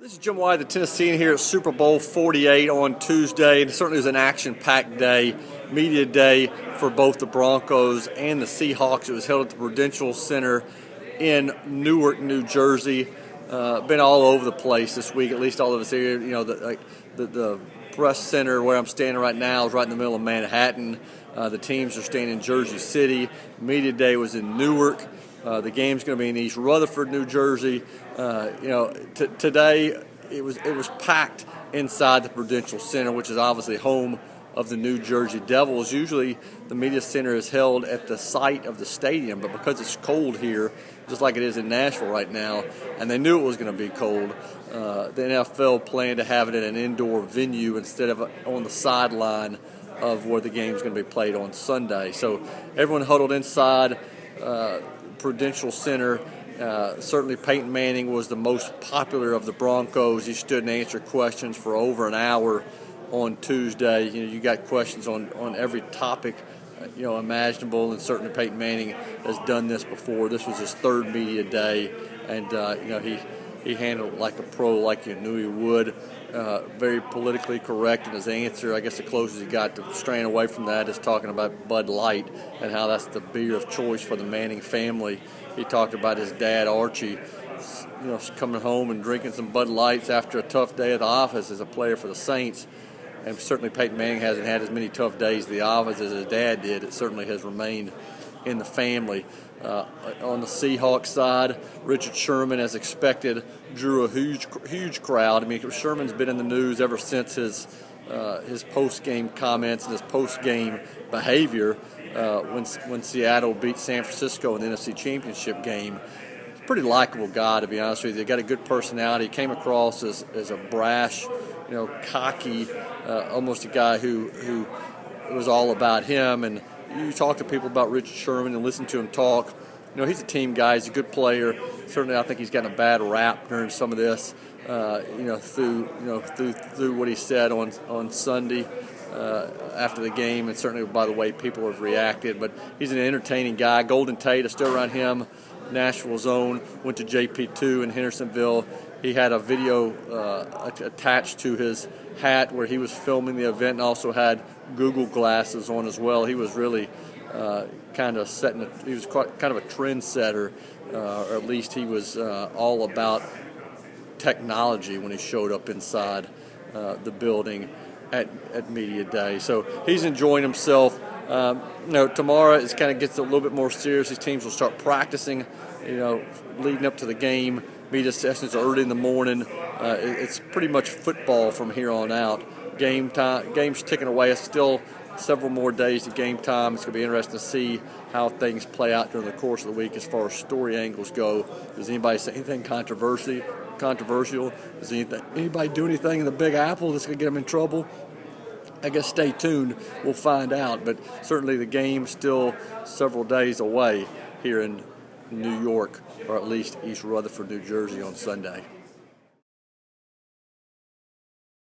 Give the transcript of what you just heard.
This is Jim Wyatt, the Tennessean, here at Super Bowl 48 on Tuesday. It certainly was an action-packed day, media day for both the Broncos and the Seahawks. It was held at the Prudential Center in Newark, New Jersey. Been all over the place this week, at least all of us here. You know, the press center where I'm standing right now is right in the middle of Manhattan. The teams are staying in Jersey City. Media day was in Newark. The game's going to be in East Rutherford, New Jersey. Today it was packed inside the Prudential Center, which is obviously home of the New Jersey Devils. Usually the media center is held at the site of the stadium, but because it's cold here, just like it is in Nashville right now, and they knew it was going to be cold, the NFL planned to have it at an indoor venue instead of on the sideline of where the game's going to be played on Sunday. So everyone huddled inside Prudential Center. Certainly Peyton Manning was the most popular of the Broncos. He stood and answered questions for over an hour on Tuesday. You know, you got questions on every topic, imaginable, and certainly Peyton Manning has done this before. This was his third media day, and he handled it like a pro, like you knew he would. Very politically correct in his answer. I guess the closest he got to straying away from that is talking about Bud Light and how that's the beer of choice for the Manning family. He talked about his dad, Archie, coming home and drinking some Bud Lights after a tough day at the office as a player for the Saints. And certainly Peyton Manning hasn't had as many tough days at the office as his dad did. It certainly has remained in the family. On the Seahawks side, Richard Sherman, as expected, drew a huge crowd. I mean, Sherman's been in the news ever since his post-game comments and his post-game behavior when Seattle beat San Francisco in the NFC Championship game. He's a pretty likable guy, to be honest with you. He got a good personality. He came across as a brash, cocky, almost a guy who it was all about him. And you talk to people about Richard Sherman and listen to him talk. He's a team guy. He's a good player. Certainly, I think he's gotten a bad rap during some of this. Through what he said on Sunday after the game, and certainly by the way people have reacted. But he's an entertaining guy. Golden Tate is still around him. Nashville's own went to JP2 in Hendersonville. He had a video attached to his hat where he was filming the event, and also had Google glasses on as well. He was really kind of he was kind of a trendsetter, or at least he was all about technology when he showed up inside the building at media day. So he's enjoying himself. Tomorrow it kind of gets a little bit more serious. These teams will start practicing, leading up to the game. Media sessions are early in the morning. It's pretty much football from here on out. Game's ticking away. It's still several more days to game time. It's going to be interesting to see how things play out during the course of the week as far as story angles go. Does anybody say anything controversial? Does anybody do anything in the Big Apple that's going to get them in trouble? I guess stay tuned. We'll find out. But certainly the game's still several days away here in New York, or at least East Rutherford, New Jersey on Sunday.